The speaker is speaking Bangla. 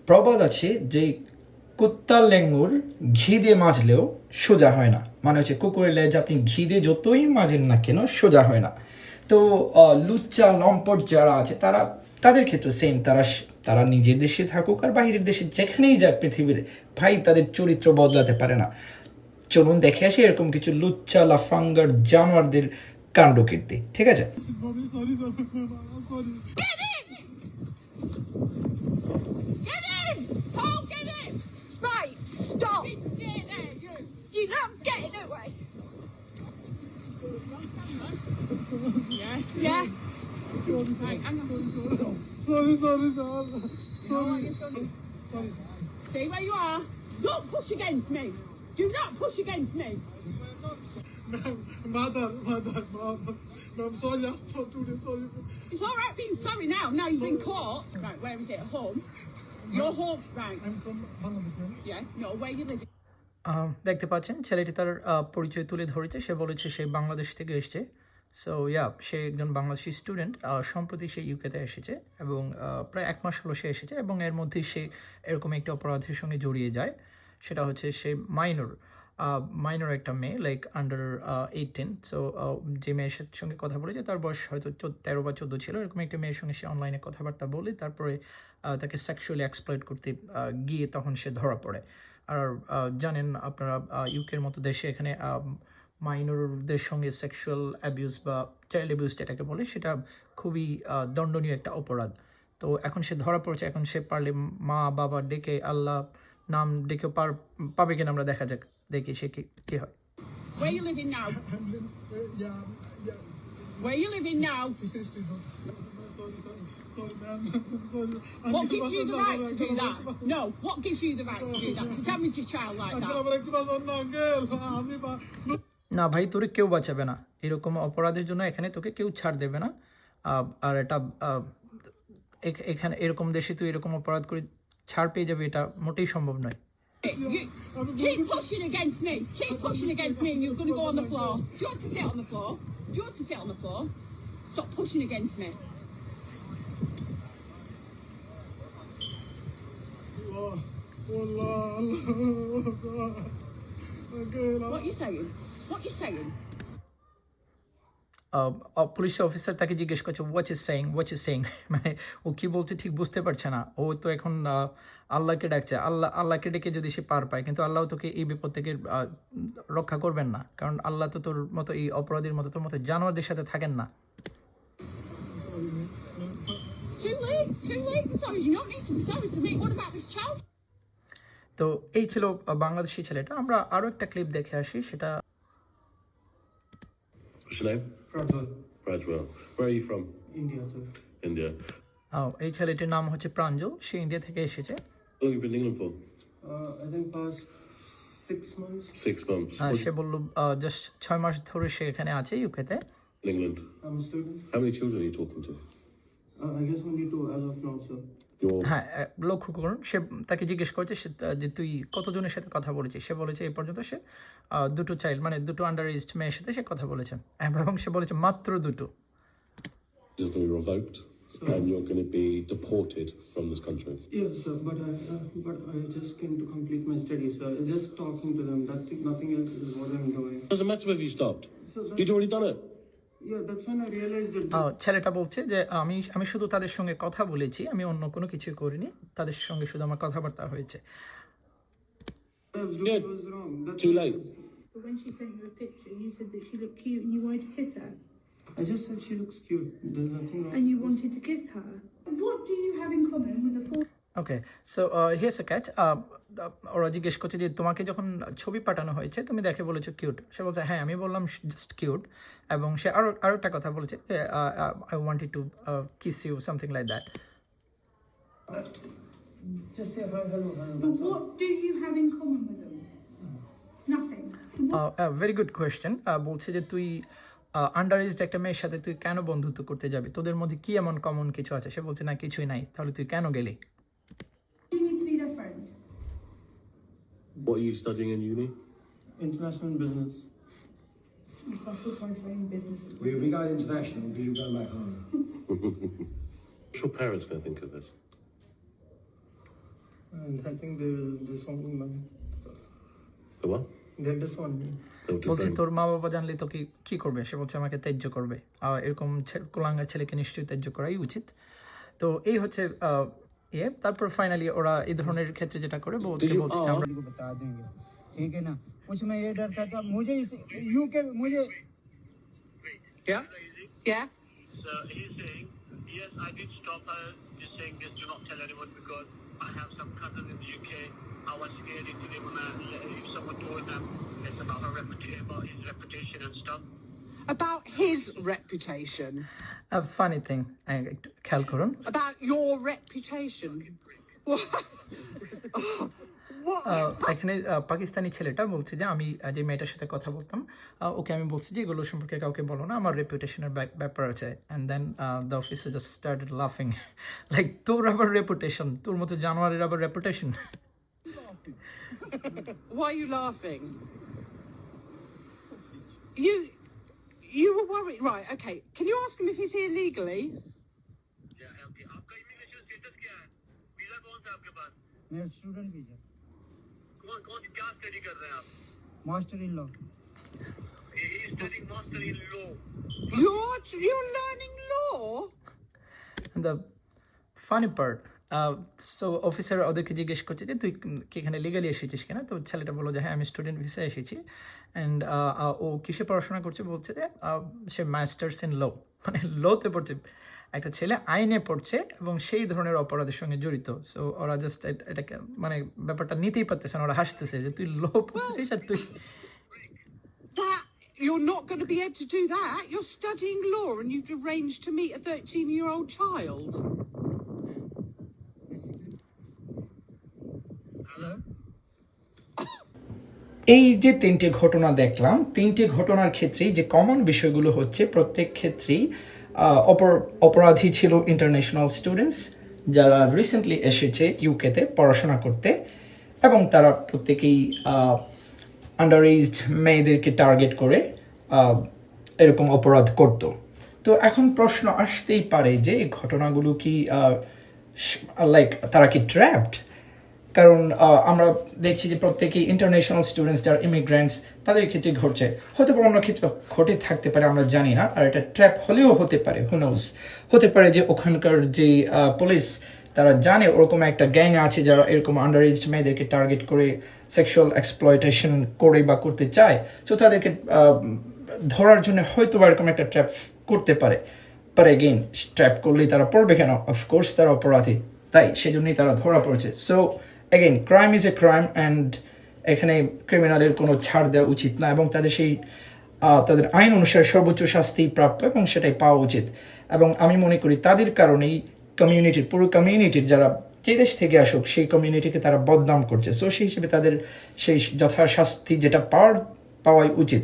প্রবাদ আছে যে কুত্তার লেঙ্গুর ঘি দিয়ে মাজলেও সোজা হয় না, মানে হচ্ছে কুকুরের লেজ আপনি ঘি দিয়ে যতই মাজেন না কেন সোজা হয় না। তো লুচ্চা লম্পট যারা আছে তাদের ক্ষেত্রে সেম, তারা নিজের দেশে থাকুক আর বাইরের দেশে যেখানেই যাক পৃথিবীর, ভাই তাদের চরিত্র বদলাতে পারে না। চলুন দেখে আসি এরকম কিছু লুচ্চা লাফাঙ্গার জানোয়ারদের কাণ্ডকীর্তি, ঠিক আছে? Get in! Paul, get in! Right, stop! You're not getting away! Yeah, yeah. Right, hang on. Sorry. Stay where you are. Don't push against me. Do not push against me. Mother. No, I'm sorry, I thought to this, sorry. It's all right being sorry now. Now you've been caught. Right, where is it? At home? You're home. Right. I'm from Bangladesh, ma'am. Yeah, no, where you living? দেখতে পাচ্ছেন ছেলেটি তার পরিচয় তুলে ধরেছে। সে বলেছে সে বাংলাদেশ থেকে এসেছে। সো সে একজন বাংলাদেশি স্টুডেন্ট। সম্প্রতি সে ইউকেতে এসেছে এবং প্রায় 1 মাস হলো সে এসেছে এবং এর মধ্যেই সে এরকম একটা অপরাধের সঙ্গে জড়িয়ে যায়। সেটা হচ্ছে সে মাইনর একটা মেয়ে, লাইক আন্ডার 18। সো যে মেয়ের সঙ্গে কথা বলেছে তার বয়স হয়তো 13 বা 14 ছিল। এরকম একটা মেয়ের সঙ্গে সে অনলাইনে কথাবার্তা বলে তারপরে তাকে সেক্সুয়ালি এক্সপ্লয়েট করতে গিয়ে তখন সে ধরা পড়ে। আর জানেন আপনারা ইউকের মতো দেশে এখানে মাইনরদের সঙ্গে সেক্সুয়াল অ্যাবিউজ বা চাইল্ড অ্যাবিউজ যেটাকে বলে সেটা খুবই দণ্ডনীয় একটা অপরাধ। তো এখন সে ধরা পড়েছে। এখন সে পারলে মা বাবা ডেকে আল্লাহ নাম ডেকে পাবে কিনা আমরা দেখা যাক, দেখি সে কি হয়। Where you living now? Yeah. Where you living now? Sorry, ma'am. Sorry. What gives you the right to do that? No, what gives you the right to do that? To damage your child like that? না ভাই, তোরে কেউ বাঁচাবে না। এরকম অপরাধের জন্য এখানে তোকে কেউ ছাড় দেবে না। আর এটা এখানে এরকম দেশে তুই এরকম অপরাধ করে ছাড় পেয়ে যাবে, এটা মোটেই সম্ভব নয়। Keep pushing against me. Keep pushing against me and you're going to go on the floor. Do you want to sit on the floor? Do you want to sit on the floor? Stop pushing against me. What are you saying? What are you saying? Police officer তাকে জিজ্ঞেস করছে হোয়াট ইজ সেইং মানে ও কি বলছে ঠিক বুঝতে পারছে না। ও তো এখন আল্লাহকে ডাকছে। আল্লাহকে ডেকে যদি সে পার পায়, কিন্তু আল্লাহ তোকে এই বিপদ থেকে রক্ষা করবেন না, কারণ আল্লাহ তো তোর মতো এই অপরাধীর মতো তোর মতো জানোয়ারদের সাথে থাকেন না। Too late. Sorry, you don't need to be sorry to me. What about this child? তো এই ছিল বাংলাদেশি ছেলেটা। আমরা আরও একটা ক্লিপ দেখে আসি। সেটা What's your name? Prajwal. Where are you from? India, sir. India. এই ছেলেটির নাম হচ্ছে প্রাঞ্জল। সে ইন্ডিয়া থেকে এসেছে। How long have you been in England for? I think past 6 months. 6 months. সে বলল জাস্ট 6 মাস ধরে সে এখানে আছে ইউকেতে। In England. I'm a student. How many children are you talking to? I guess only 2 as of now, sir. You're হ্যাঁ, লক্ষ্য করুন সে তাকে জিজ্ঞেস করছে যে তুই কতজনের সাথে কথা বলেছিস। সে বলেছে এই পর্যন্ত সে 2টো চাইল্ড মানে 2টো আন্ডার এজড মেয়ের সাথে সে কথা বলেছে এবং সে বলেছে মাত্র 2টো। is going to be revoked and you're going to be deported from this country. Yes, sir, but I just came to complete my studies, sir. Just talking to them, nothing else is what I'm doing. Doesn't matter whether you stopped. So You'd already done it. yeah, that's when I realized that. ছেলেটা বলছে যে আমি শুধু তাদের সঙ্গে কথা বলেছি, আমি অন্য কোনো কিছু করিনি, তাদের সঙ্গে শুধু আমার কথাবার্তা হয়েছে। I was doing Yeah. was wrong. That's Too what late. I was- But when she sent you a picture, you said that she looked cute and you wanted to kiss her. I just said she looks cute. There's nothing wrong. And you wanted to kiss her. What do you have in common with the four? Okay, so here's A catch. ওরা জিজ্ঞেস করছে যে তোমাকে যখন ছবি পাঠানো হয়েছে তুমি দেখে বলেছো কিউট। সে বলছে হ্যাঁ, আমি বললাম জাস্ট কিউট। এবং সে আরও একটা কথা বলেছে যে I wanted to kiss you something like that. Just say hi, hello. But what do you have in common with them? Nothing. Very good question. বলছে যে তুই আন্ডার এজড একটা মেয়ের সাথে তুই কেন বন্ধুত্ব করতে যাবি, তোদের মধ্যে কি এমন কমন কিছু আছে? সে বলছে না, কিছুই নাই। তাহলে তুই কেন গেলি? You need to be their friend. What are you studying in uni? International business. You've got full-time friend business. We'll be going international because you're going back home. What's your parents going to think of this? And I think they will disown me. The what? They'll disown me. They'll বলছে disown. তোর মা বাবা জানলে তো কি করবে, সে বলছে আমাকে ত্যায্য করবে। এরকম কুলাঙ্গার ছেলেকে নিশ্চয়ই ত্যায্য করাই উচিত। তো এই হচ্ছে তারপর ফাইনালি ওরা এই ধরনের ক্ষেত্রে যেটা করে বলছে যে আমরা को बता देंगे, ठीक है ना। उसमें ये डर था मुझे यूके मुझे Yeah. Yeah. So he's saying, yes, I did stop her, just saying this, do not tell anyone because I have some cousins in the UK. I was scared if they wanna, if someone told them it's about her reputation, about his reputation and stuff. About his reputation. Funny thing একটু খেয়াল করুন। About your reputation. What? What? এখানে পাকিস্তানি ছেলেটা বলছে যে আমি যে মেয়েটার সাথে কথা বলতাম ওকে আমি বলছি যে এগুলো সম্পর্কে কাউকে বলো না, আমার রেপুটেশনের ব্যাপার আছে। And then the officer just started লাফিং লাইক তোর আবার রেপুটেশন, তোর মতো জানোয়ারের আবার reputation. Why are you laughing? You were worried, right? Okay. Can you ask him if he's here legally? Yeah, okay. आपका immigration status क्या है? वीजा कौन सा है आपके पास? मेरा स्टूडेंट वीजा कौन सी क्या स्टडी कर रहे हैं आप? Master in law. He is studying master in law. You're learning law? The funny part, so officer ওদেরকে জিজ্ঞেস করছে যে তুই কি এখানে লিগালি এসেছিস কিনা। তো ছেলেটা বললো যে হ্যাঁ আমি স্টুডেন্ট ভিসা এসেছি। অ্যান্ড ও কিসে পড়াশোনা করছে বলছে যে সে মাস্টার্স ইন ল, মানে লতে পড়ছে। একটা ছেলে আইনে পড়ছে এবং সেই ধরনের অপরাধের সঙ্গে জড়িত। সো ওরা জাস্ট এটাকে মানে ব্যাপারটা নিতেই পারতেছে না, ওরা হাসতেছে যে তুই ল পড়তেছিস আর তুই That you're not going to be able to do that. You're studying law and you've arranged to meet a 13-year-old child. এই যে তিনটে ঘটনা দেখলাম, তিনটে ঘটনার ক্ষেত্রেই যে কমন বিষয়গুলো হচ্ছে প্রত্যেক ক্ষেত্রেই অপরাধী ছিল ইন্টারন্যাশনাল স্টুডেন্টস যারা রিসেন্টলি এসেছে ইউকেতে পড়াশোনা করতে, এবং তারা প্রত্যেকেই আন্ডার এজড মেয়েদেরকে টার্গেট করে এরকম অপরাধ করত। তো এখন প্রশ্ন আসতেই পারে যে এই ঘটনাগুলো কি লাইক তারা কি ট্র্যাপড? কারণ আমরা দেখছি যে প্রত্যেকেই ইন্টারন্যাশনাল স্টুডেন্টস যারা ইমিগ্রেন্টস তাদের ক্ষেত্রে ঘটছে, হতে পারে অন্য ক্ষেত্রে ঘটে থাকতে পারে, আমরা জানি না। আর এটা ট্র্যাপ হলেও হতে পারে, হু নোজ, হতে পারে যে ওখানকার যে পুলিশ তারা জানে ওরকম একটা গ্যাং আছে যারা এরকম আন্ডার এজড মেয়েদেরকে টার্গেট করে সেক্সুয়াল এক্সপ্লয়টেশন করে বা করতে চায়। সো তাদেরকে ধরার জন্য হয়তো বা এরকম একটা ট্র্যাপ করতে পারে। বাট এগেইন ট্র্যাপ করলেই তারা পড়বে কেন? অফকোর্স তারা অপরাধী, তাই সেজন্যই তারা ধরা পড়েছে। So again crime is a crime and এখানে ক্রিমিনালের কোনো ছাড় দেওয়া উচিত না, এবং তাদের সেই তাদের আইন অনুসারে সর্বোচ্চ শাস্তি প্রাপ্য এবং সেটাই পাওয়া উচিত। এবং আমি মনে করি তাদের কারণেই কমিউনিটির পুরো কমিউনিটির যারা যে দেশ থেকে আসুক সেই কমিউনিটিকে তারা বদনাম করছে। সো সেই হিসেবে তাদের সেই যথাশাস্তি যেটা পাওয়াই উচিত।